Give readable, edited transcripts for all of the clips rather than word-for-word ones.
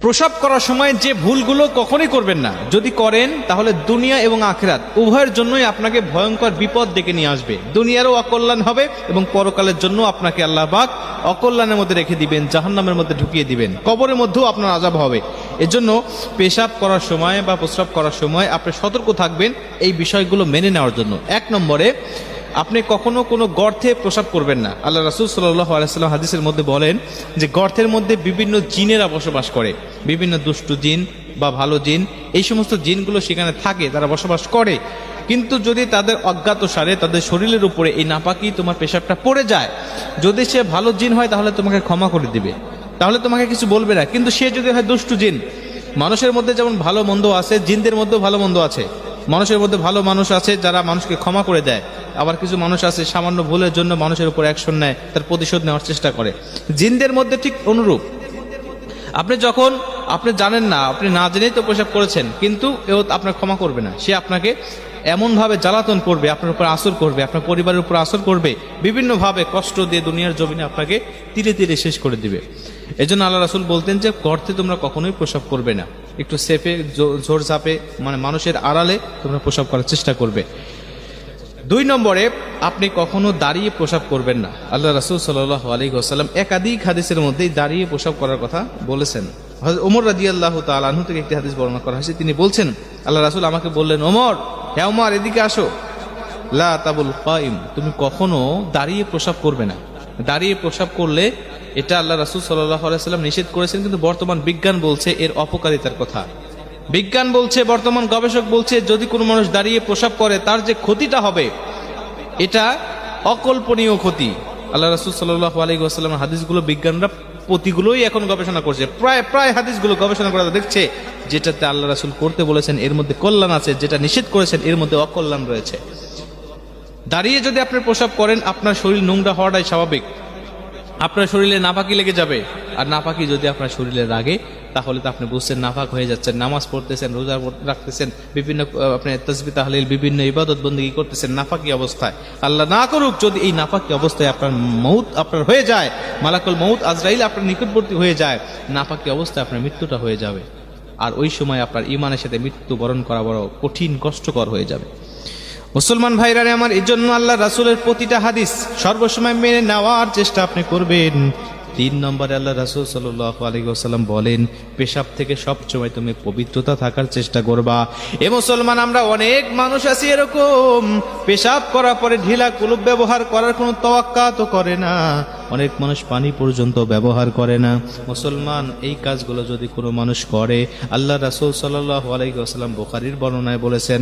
প্রসাব করার সময় যে ভুলগুলো কখনোই করবেন না, যদি করেন তাহলে দুনিয়া এবং আখিরাত উভয়ের জন্যই আপনাকে ভয়ঙ্কর বিপদ ডেকে নিয়ে আসবে। দুনিয়ারও অকল্যাণ হবে এবং পরকালের জন্য আপনাকে আল্লাহ পাক অকল্যাণের মধ্যে রেখে দিবেন, জাহান্নামের মধ্যে ঢুকিয়ে দিবেন, কবরের মধ্যেও আপনার আযাব হবে। এজন্য পেশাব করার সময় বা প্রস্রাব করার সময় আপনি সতর্ক থাকবেন এই বিষয়গুলো মেনে নেওয়ার জন্য। এক নম্বরে, আপনি কখনো কোনো গর্তে প্রসাব করবেন না। আল্লাহ রাসূল সাল্লাল্লাহু আলাইহি ওয়াসাল্লাম হাদিসের মধ্যে বলেন যে গর্তের মধ্যে বিভিন্ন জিনেরা বসবাস করে, বিভিন্ন দুষ্টু জিন বা ভালো জিন, এই সমস্ত জিনগুলো সেখানে থাকে, তারা বসবাস করে। কিন্তু যদি তাদের অজ্ঞাতসারে তাদের শরীরের উপরে এই নাপাকি তোমার পেশাবটা পড়ে যায়, যদি সে ভালো জিন হয় তাহলে তোমাকে ক্ষমা করে দিবে, তাহলে তোমাকে কিছু বলবে না। কিন্তু সে যদি হয় দুষ্টু জিন, মানুষের মধ্যে যেমন ভালো মন্দ আছে, জিনদের মধ্যেও ভালো মন্দ আছে। মানুষের মধ্যে ভালো মানুষ আছে যারা মানুষকে ক্ষমা করে দেয়, আবার কিছু মানুষ আছে সামান্য ভুলের জন্য মানুষের উপর অ্যাকশন নেয়, তার প্রতিশোধ নেওয়ার চেষ্টা করে। জিনদের মধ্যে ঠিক অনুরূপ। আপনি জানেন না, আপনি না জেনেই তো প্রসাব করেছেন, কিন্তু এও আপনার ক্ষমা করবে না। সে আপনাকে এমনভাবে জ্বালাতন করবে, আপনার উপর আসর করবে, আপনার পরিবারের উপর আসর করবে, বিভিন্নভাবে কষ্ট দিয়ে দুনিয়ার জমিনে আপনাকে ধীরে ধীরে শেষ করে দিবে। এজন্য আল্লাহ রাসূল বলতেন যে গর্তে তোমরা কখনোই প্রসাব করবে না, একটু সেফে ঝোর ঝাপে, মানে মানুষের আড়ালে তোমরা প্রসাব করার চেষ্টা করবে। দুই নম্বরে, আপনি কখনো দাঁড়িয়ে প্রসাব করবেন না। আল্লাহ রাসূল সাল্লাল্লাহু আলাইহি ওয়াসাল্লাম একাধিক হাদিসের মধ্যেই দাঁড়িয়ে প্রসাব করার কথা বলেছেন। হযরত ওমর রাদিয়াল্লাহু তাআলা আনহু থেকে একটি হাদিস বর্ণনা করা হয়েছে, তিনি বলছেন আল্লাহ রাসূল আমাকে বললেন, ওমর, হে ওমর, এদিকে আসো, লা তাবুল কাইম, তুমি কখনো দাঁড়িয়ে প্রসাব করবে না। দাঁড়িয়ে প্রসাব করলে এটা আল্লাহ রাসূল সাল্লাল্লাহু আলাইহি ওয়াসাল্লাম নিষেধ করেছেন, কিন্তু বর্তমান বিজ্ঞান বলছে এর অপকারিতার কথা। বিজ্ঞান বলছে, বর্তমান গবেষক বলছে, যদি কোনো মানুষ দাঁড়িয়ে প্রসাব করে তার যে ক্ষতিটা হবে এটা অকল্পনীয় ক্ষতি। আল্লাহ রাসূল সাল্লাল্লাহু আলাইহি ওয়াসাল্লামের হাদিসগুলো বিজ্ঞানরা প্রতিগুলোই এখন গবেষণা করছে, প্রায় হাদিসগুলো গবেষণা করে দেখছে যেটাতে আল্লাহ রাসূল করতে বলেছেন এর মধ্যে কল্যাণ আছে, যেটা নিষেধ করেছেন এর মধ্যে অকল্যাণ রয়েছে। দাঁড়িয়ে যদি আপনি প্রসাব করেন, আপনার শরীর নোংরা হওয়াটাই স্বাভাবিক, আপনার শরীরে নাপাকি লেগে যাবে। আর নাপাকি যদি আপনার শরীরে লাগে তাহলে তো আপনি বুঝছেন নাপাক হয়ে যাচ্ছেন, নামাজ পড়তেছেন, রোজা রাখতেছেন, বিভিন্ন আপনি তাসবিহ তাহলিল বিভিন্ন ইবাদত বন্দেগী করতেছেন নাপাকি অবস্থায়। আল্লাহ না করুক যদি এই নাপাকি অবস্থায় আপনার মউত আপনার হয়ে যায়, মালাকুল মউত আজরাইল আপনার নিকটবর্তী হয়ে যায়, নাপাকি অবস্থায় আপনার মৃত্যুটা হয়ে যাবে। আর ওই সময় আপনার ঈমানের সাথে মৃত্যু বরণ করা বড় কঠিন, কষ্টকর হয়ে যাবে। মুসলমান ভাইরা আমার, এই জন্য আল্লাহ রাসূলের প্রতিটা হাদিস সর্বসময় মেনে নেওয়ার চেষ্টা আপনি করবেন। 3 নম্বরে আল্লাহ রাসূল সাল্লাল্লাহু আলাইহি ওয়াসাল্লাম বলেন, পেশাব থেকে সবসময় তুমি পবিত্রতা থাকার চেষ্টা করবা। এ মুসলমান, আমরা অনেক মানুষ আছি এরকম, পেশাব করার পরে ঢিলা কুলুপ ব্যবহার করার কোনো তাওয়াক্কা তো করে না, অনেক মানুষ পানি পর্যন্ত ব্যবহার করে না। মুসলমান, এই কাজগুলো যদি কোনো মানুষ করে, আল্লাহ রাসূল সাল্লাল্লাহু আলাইহি ওয়াসাল্লাম বুখারীর বর্ণনায় বলেছেন,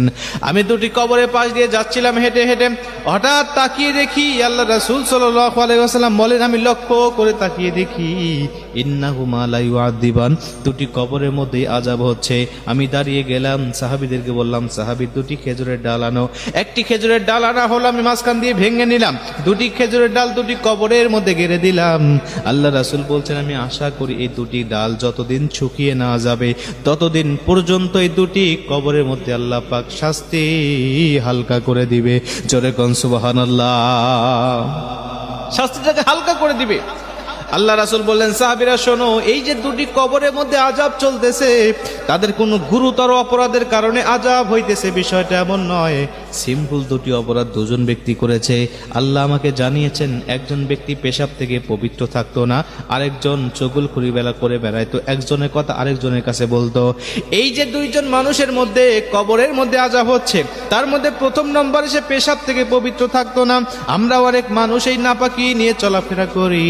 আমি 2টি কবরের পাশ দিয়ে যাচ্ছিলাম হেঁটে হেঁটে, হঠাৎ তাকিয়ে দেখি, আল্লাহ রাসূল সাল্লাল্লাহু আলাইহি ওয়াসাল্লাম বলেন, আমি লক্ষ্য করে তাকিয়ে দেখি, ইন্নাহুমা লা ইউআযিবান, 2টি কবরের মধ্যে আযাব হচ্ছে। আমি দাঁড়িয়ে গেলাম, সাহাবীদেরকে বললাম, সাহাবী 2টি খেজুরের ডাল আনো। একটি খেজুরের ডাল আনা হলো, আমি মাঝখান দিয়ে ভেঙে নিলাম, 2টি খেজুরের ডাল 2টি কবরের মধ্যে গেড়ে দিলাম। আল্লাহ রাসূল বলছেন, আমি আশা করি এই 2টি ডাল যতদিন শুকিয়ে না যাবে ততদিন পর্যন্ত এই 2টি কবরের মধ্যে আল্লাহ পাক শাস্তি হালকা করে দিবে। জোরে কোন সুবহানাল্লাহ, শাস্তিটাকে হালকা করে দিবে। আল্লাহ রাসূল বললেন, সাহাবীরা শোনো, এই যে 2টি কবরের মধ্যে আযাব চলতেছে, তাদের কোনো গুরুতর অপরাধের কারণে আযাব হইতেছে, বিষয়টা এমন নয়। সিম্পল 2টি অপরাধ 2জন ব্যক্তি করেছে। আল্লাহ আমাকে জানিয়েছেন, একজন ব্যক্তি পেশাব থেকে পবিত্র থাকতো না, আরেকজন চগলখড়ি বেলা করে বেড়াইতো, একজনের কথা আরেকজনের কাছে বলতো। এই যে 2জন মানুষের মধ্যে কবরের মধ্যে আযাব হচ্ছে, তার মধ্যে 1ম নম্বরে সে পেশাব থেকে পবিত্র থাকতো না। আমরা অনেক মানুষ এই নাপাকি নিয়ে চলাফেরা করি,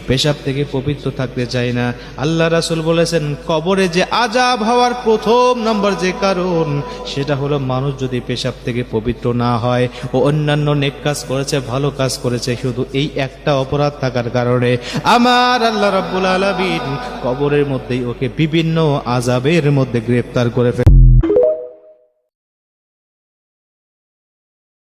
পেশাব থেকে পবিত্র থাকতে চাই না। আল্লাহ রাসূল বলেছেন, কবরে যে আযাব হওয়ার 1ম নম্বর যে কারণ, সেটা হলো মানুষ যদি পেশাব থেকে পবিত্র না হয় ও অন্যান্য নেক কাজ করেছে, ভালো কাজ করেছে, শুধু এই একটা অপরাধ থাকার কারণে আমার আল্লাহ রাব্বুল আলামিন কবরের মধ্যেই ওকে বিভিন্ন আযাবের মধ্যে গ্রেফতার করে ফেলে।